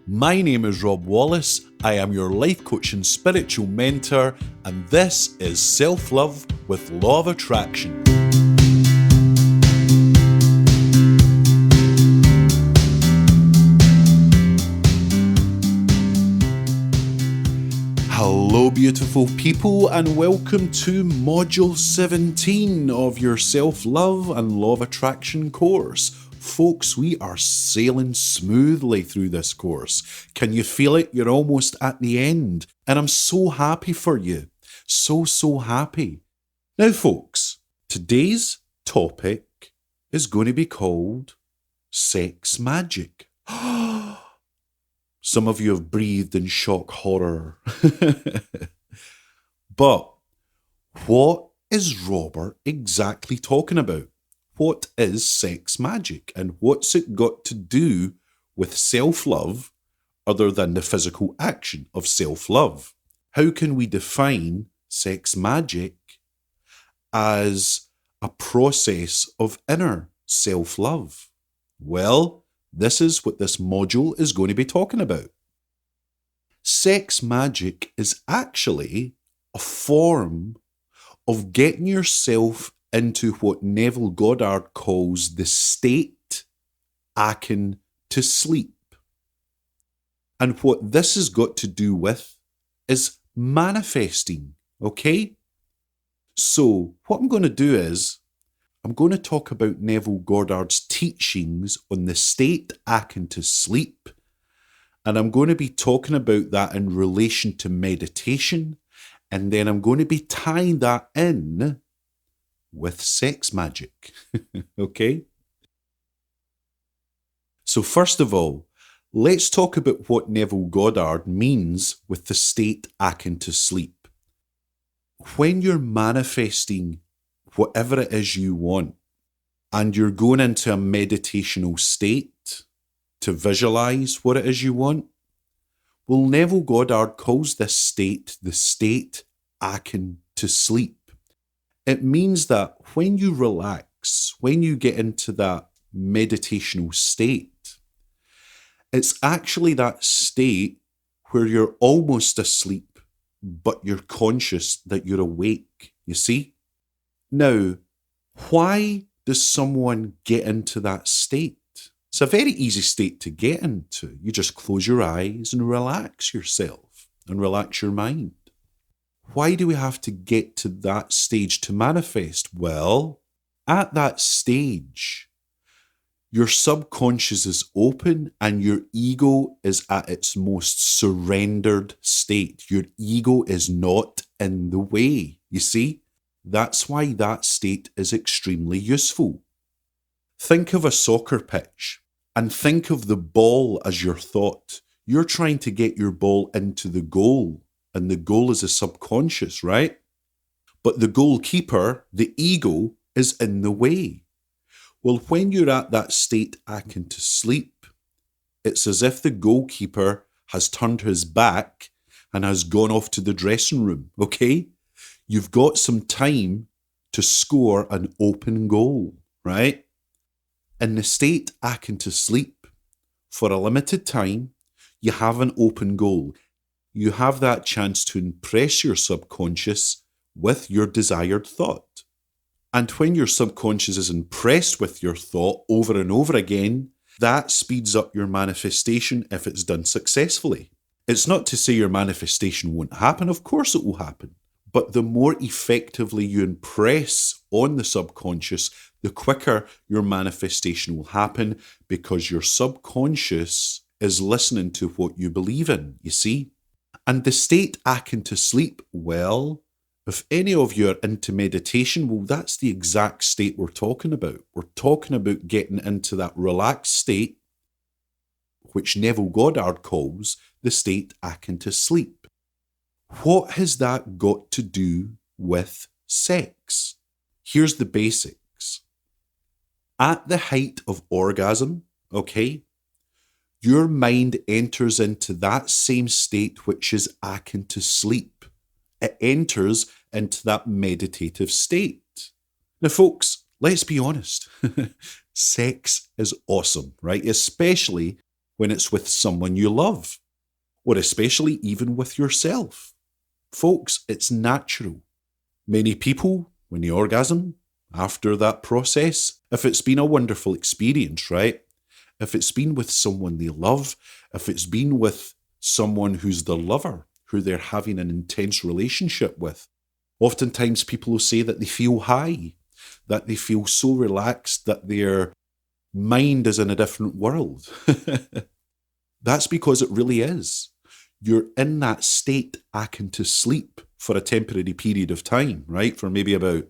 My name is Rob Wallace. I am your life coach and spiritual mentor, and this is Self-Love with Law of Attraction. Hello, beautiful people, and welcome to Module 17 of your Self-Love and Law of Attraction course. Folks, we are sailing smoothly through this course. Can you feel it? You're almost at the end, and I'm so happy for you. So happy. Now, folks, today's topic is going to be called sex magic. Some of you have breathed in shock horror. But what is Robert exactly talking about? What is sex magic, and what's it got to do with self-love other than the physical action of self-love? How can we define sex magic as a process of inner self-love? Well, this is what this module is going to be talking about. Sex magic is actually a form of getting yourself into what Neville Goddard calls the state akin to sleep. And what this has got to do with is manifesting, okay? So what I'm going to do is I'm going to talk about Neville Goddard's teachings on the state akin to sleep, and I'm going to be talking about that in relation to meditation, and then I'm going to be tying that in with sex magic, okay? So first of all, let's talk about what Neville Goddard means with the state akin to sleep. When you're manifesting whatever it is you want, and you're going into a meditational state to visualize what it is you want, well, Neville Goddard calls this state the state akin to sleep. It means that when you relax, when you get into that meditational state, it's actually that state where you're almost asleep, but you're conscious that you're awake, you see? Now, why does someone get into that state? It's a very easy state to get into. You just close your eyes and relax yourself and relax your mind. Why do we have to get to that stage to manifest? Well, at that stage, your subconscious is open and your ego is at its most surrendered state. Your ego is not in the way, you see? That's why that state is extremely useful. Think of a soccer pitch and think of the ball as your thought. You're trying to get your ball into the goal, and the goal is a subconscious, right? But the goalkeeper, the ego, is in the way. Well, when you're at that state akin to sleep, it's as if the goalkeeper has turned his back and has gone off to the dressing room, okay? You've got some time to score an open goal, right? In the state akin to sleep, for a limited time, you have an open goal. You have that chance to impress your subconscious with your desired thought. And when your subconscious is impressed with your thought over and over again, that speeds up your manifestation if it's done successfully. It's not to say your manifestation won't happen. Of course it will happen. But the more effectively you impress on the subconscious, the quicker your manifestation will happen, because your subconscious is listening to what you believe in, you see? And the state akin to sleep, well, if any of you are into meditation, well, that's the exact state we're talking about. We're talking about getting into that relaxed state, which Neville Goddard calls the state akin to sleep. What has that got to do with sex? Here's the basics. At the height of orgasm, okay, your mind enters into that same state which is akin to sleep. It enters into that meditative state. Now, folks, let's be honest. Sex is awesome, right? Especially when it's with someone you love, or especially even with yourself. Folks, it's natural. Many people, when they orgasm, after that process, if it's been a wonderful experience, right? If it's been with someone they love, if it's been with someone who's the lover, who they're having an intense relationship with, oftentimes people will say that they feel high, that they feel so relaxed that their mind is in a different world. That's because it really is. You're in that state akin to sleep for a temporary period of time, right? For maybe about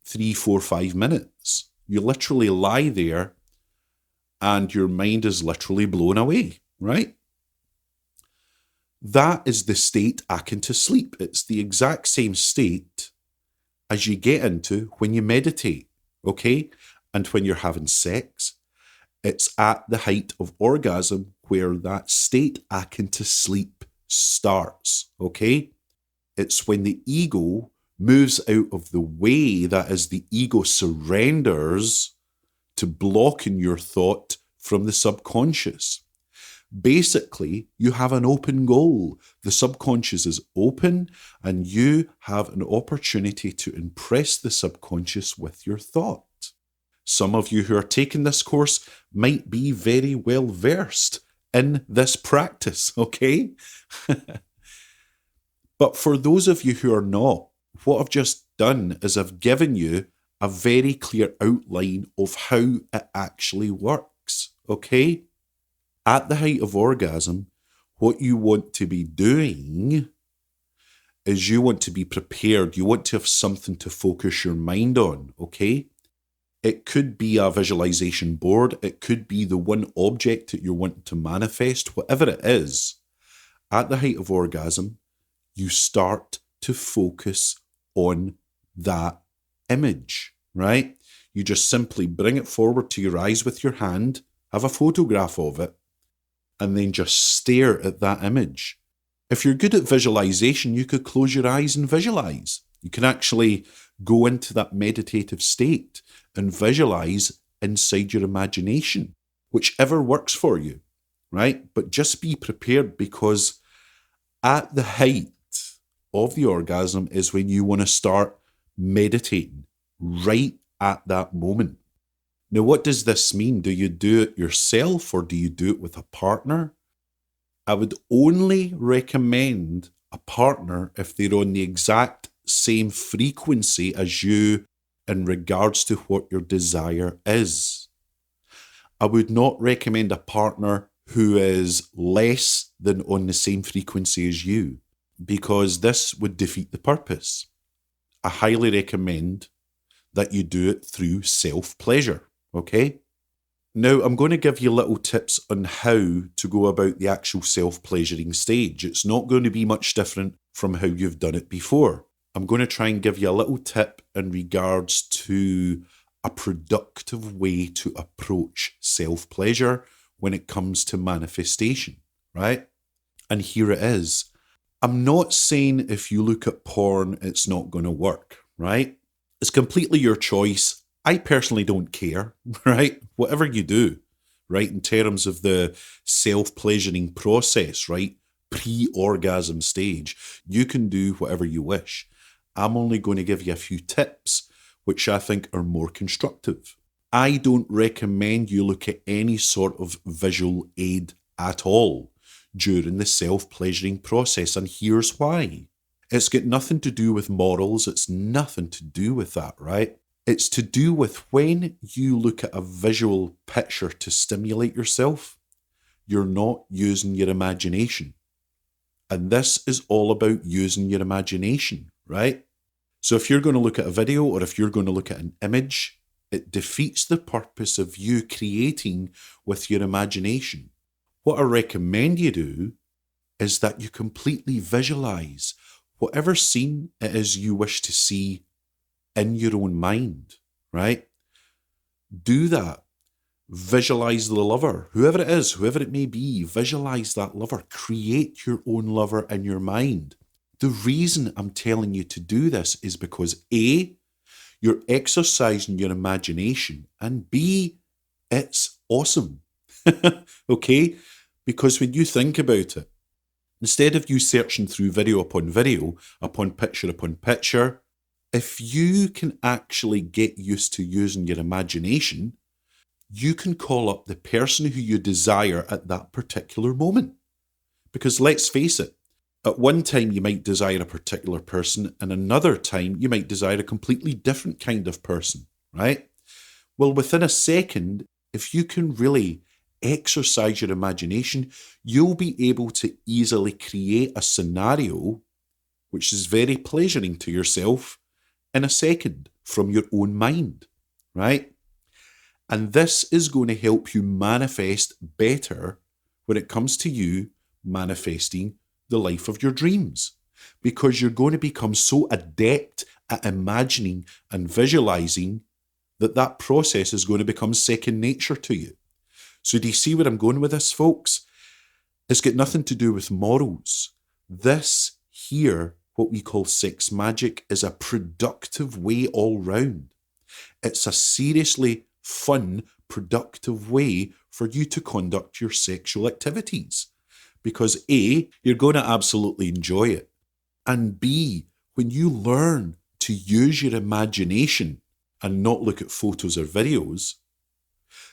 3, 4, 5 minutes. You literally lie there and your mind is literally blown away, right? That is the state akin to sleep. It's the exact same state as you get into when you meditate, okay? And when you're having sex, it's at the height of orgasm where that state akin to sleep starts, okay? It's when the ego moves out of the way, that is, the ego surrenders to blocking your thought from the subconscious. Basically, you have an open goal. The subconscious is open and you have an opportunity to impress the subconscious with your thought. Some of you who are taking this course might be very well versed in this practice, okay? But for those of you who are not, what I've just done is I've given you a very clear outline of how it actually works, okay? At the height of orgasm, what you want to be doing is you want to be prepared. You want to have something to focus your mind on, okay? It could be a visualization board. It could be the one object that you're wanting to manifest, whatever it is. At the height of orgasm, you start to focus on that image, right? You just simply bring it forward to your eyes with your hand, have a photograph of it, and then just stare at that image. If you're good at visualization, you could close your eyes and visualize. You can actually go into that meditative state and visualize inside your imagination, whichever works for you, right? But just be prepared, because at the height of the orgasm is when you want to start meditating, right at that moment. Now, what does this mean? Do you do it yourself or do you do it with a partner? I would only recommend a partner if they're on the exact same frequency as you in regards to what your desire is. I would not recommend a partner who is less than on the same frequency as you, because this would defeat the purpose. I highly recommend that you do it through self-pleasure, okay? Now, I'm going to give you little tips on how to go about the actual self-pleasuring stage. It's not going to be much different from how you've done it before. I'm going to try and give you a little tip in regards to a productive way to approach self-pleasure when it comes to manifestation, right? And here it is. I'm not saying if you look at porn, it's not going to work, right? It's completely your choice. I personally don't care, right? Whatever you do, right? In terms of the self-pleasuring process, right? Pre-orgasm stage, you can do whatever you wish. I'm only going to give you a few tips, which I think are more constructive. I don't recommend you look at any sort of visual aid at all during the self-pleasuring process, and here's why. It's got nothing to do with morals. It's nothing to do with that, right? It's to do with when you look at a visual picture to stimulate yourself, you're not using your imagination. And this is all about using your imagination, right? So if you're going to look at a video or if you're going to look at an image, it defeats the purpose of you creating with your imagination. What I recommend you do is that you completely visualize whatever scene it is you wish to see in your own mind, right? Do that. Visualize the lover, whoever it is, whoever it may be, visualize that lover. Create your own lover in your mind. The reason I'm telling you to do this is because A, you're exercising your imagination, and B, it's awesome. Okay? Because when you think about it, instead of you searching through video upon picture, if you can actually get used to using your imagination, you can call up the person who you desire at that particular moment. Because let's face it, at one time you might desire a particular person, and another time you might desire a completely different kind of person, right? Well, within a second, if you can really exercise your imagination, you'll be able to easily create a scenario which is very pleasuring to yourself in a second from your own mind, right? And this is going to help you manifest better when it comes to you manifesting the life of your dreams, because you're going to become so adept at imagining and visualizing that process is going to become second nature to you. So do you see where I'm going with this, folks? It's got nothing to do with morals. This here, what we call sex magic, is a productive way all round. It's a seriously fun, productive way for you to conduct your sexual activities. Because A, you're going to absolutely enjoy it. And B, when you learn to use your imagination and not look at photos or videos,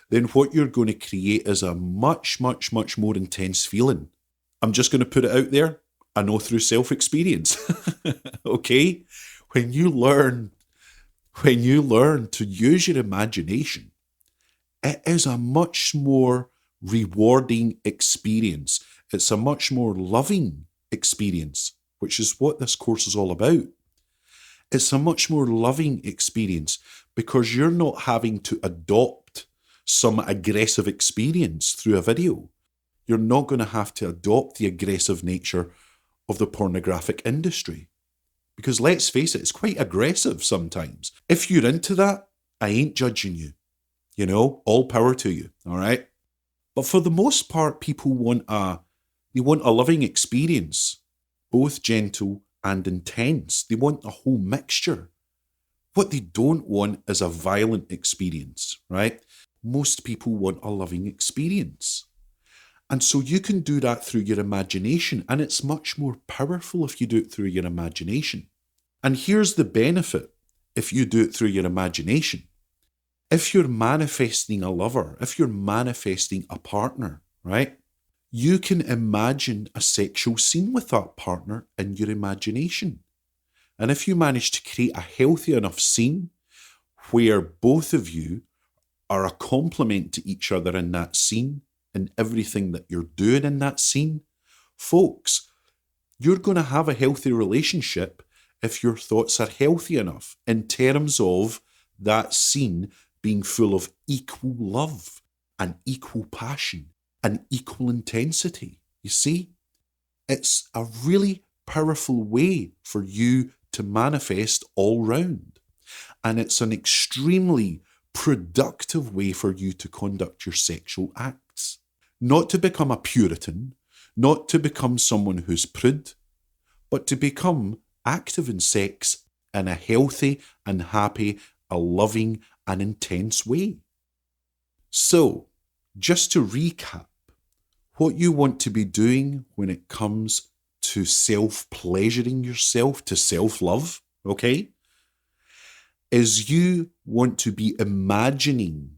then what you're going to create is a much, much, much more intense feeling. I'm just going to put it out there. I know through self-experience. Okay? When you learn to use your imagination, it is a much more rewarding experience. It's a much more loving experience, which is what this course is all about. It's a much more loving experience because you're not having to adopt some aggressive experience through a video. You're not going to have to adopt the aggressive nature of the pornographic industry. Because let's face it, it's quite aggressive sometimes. If you're into that, I ain't judging you. You know, all power to you, all right? But for the most part, people want a loving experience, both gentle and intense. They want a whole mixture. What they don't want is a violent experience, right? Most people want a loving experience. And so you can do that through your imagination, and it's much more powerful if you do it through your imagination. And here's the benefit if you do it through your imagination. If you're manifesting a lover, if you're manifesting a partner, right, you can imagine a sexual scene with that partner in your imagination. And if you manage to create a healthy enough scene where both of you are a complement to each other in that scene and everything that you're doing in that scene, folks, you're going to have a healthy relationship if your thoughts are healthy enough in terms of that scene being full of equal love and equal passion and equal intensity. You see, it's a really powerful way for you to manifest all round. And it's an extremely productive way for you to conduct your sexual acts. Not to become a Puritan, not to become someone who's prude, but to become active in sex in a healthy and happy, a loving and intense way. So, just to recap, what you want to be doing when it comes to self-pleasuring yourself, to self-love, okay, is you want to be imagining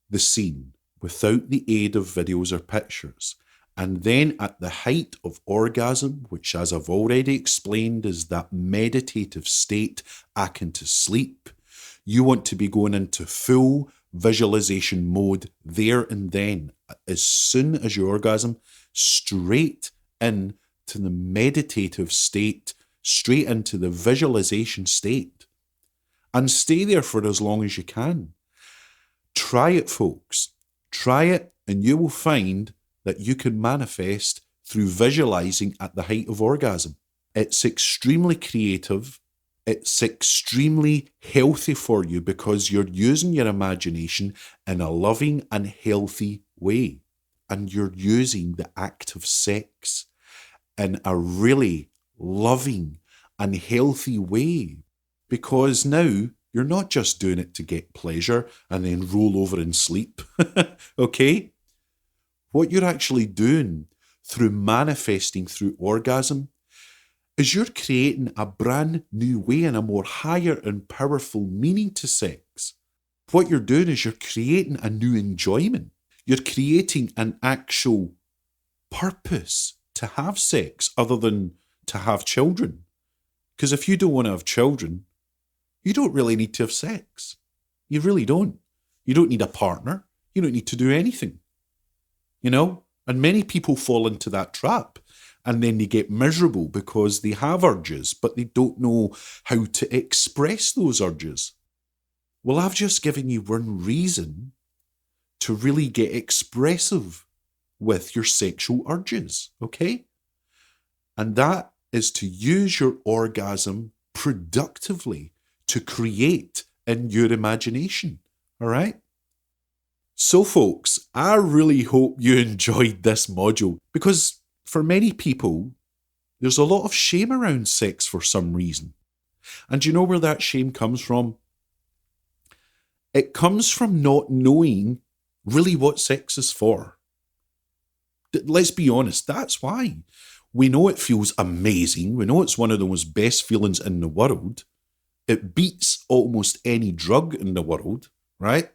the scene without the aid of videos or pictures. And then at the height of orgasm, which as I've already explained is that meditative state akin to sleep, you want to be going into full visualization mode there and then. As soon as you orgasm, straight into the meditative state, straight into the visualization state. And stay there for as long as you can. Try it, folks. Try it, and you will find that you can manifest through visualizing at the height of orgasm. It's extremely creative. It's extremely healthy for you because you're using your imagination in a loving and healthy way. And you're using the act of sex in a really loving and healthy way. Because now you're not just doing it to get pleasure and then roll over and sleep. Okay? what you're actually doing through manifesting through orgasm is you're creating a brand new way and a more higher and powerful meaning to sex. What you're doing is you're creating a new enjoyment. You're creating an actual purpose to have sex other than to have children. Because if you don't want to have children, you don't really need to have sex. You really don't. You don't need a partner. You don't need to do anything. You know? And many people fall into that trap. And then they get miserable because they have urges, but they don't know how to express those urges. Well, I've just given you one reason to really get expressive with your sexual urges, okay? And that is to use your orgasm productively to create in your imagination, all right? So folks, I really hope you enjoyed this module because for many people, there's a lot of shame around sex for some reason. And do you know where that shame comes from? It comes from not knowing really what sex is for. Let's be honest, that's why. We know it feels amazing. We know it's one of the most best feelings in the world. It beats almost any drug in the world, right?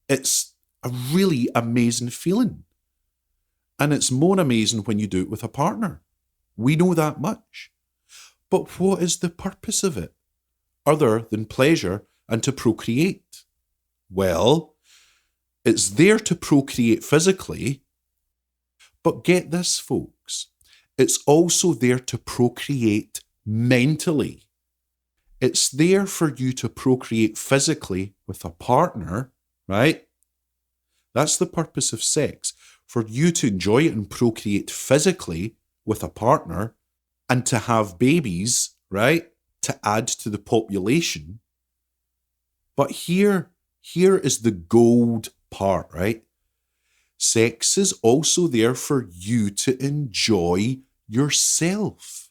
It's a really amazing feeling. And it's more amazing when you do it with a partner. We know that much. But what is the purpose of it, other than pleasure and to procreate? Well, it's there to procreate physically, but get this, folks, it's also there to procreate mentally. It's there for you to procreate physically with a partner, right? That's the purpose of sex. For you to enjoy it and procreate physically with a partner and to have babies, right? To add to the population. But here is the gold part, right? Sex is also there for you to enjoy yourself,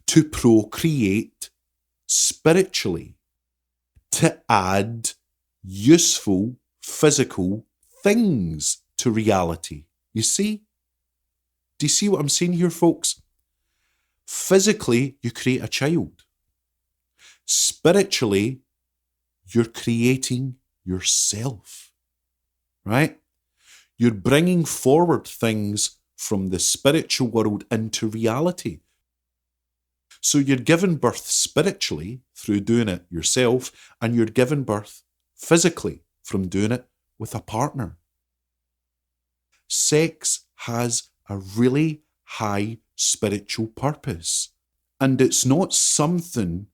to procreate spiritually, to add useful physical things to reality. You see? Do you see what I'm saying here, folks? Physically, you create a child. Spiritually, you're creating yourself, right? You're bringing forward things from the spiritual world into reality. So you're giving birth spiritually through doing it yourself, and you're giving birth physically from doing it with a partner. Sex has a really high spiritual purpose, and it's not something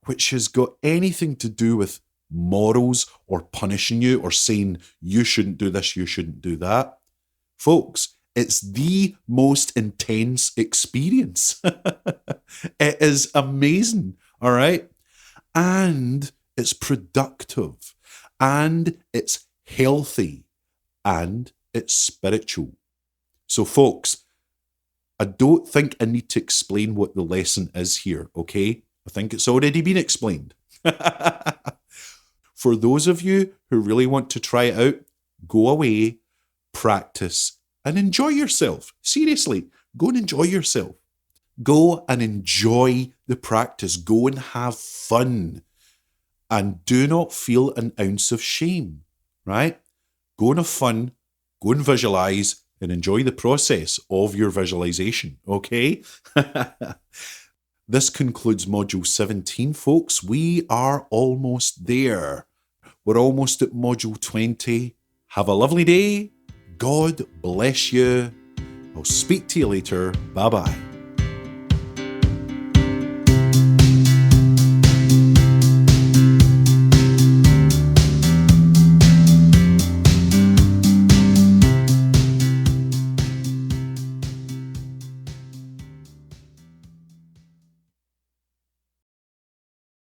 which has got anything to do with morals or punishing you or saying you shouldn't do this, you shouldn't do that. Folks, it's the most intense experience. It is amazing, all right? And it's productive, and it's healthy, and it's spiritual. So folks, I don't think I need to explain what the lesson is here, okay? I think it's already been explained. For those of you who really want to try it out, go away, practice, and enjoy yourself. Seriously, go and enjoy yourself. Go and enjoy the practice. Go and have fun. And do not feel an ounce of shame, right? Go and have fun, go and visualize, and enjoy the process of your visualization, okay? This concludes Module 17, folks. We are almost there. We're almost at Module 20. Have a lovely day. God bless you. I'll speak to you later. Bye-bye.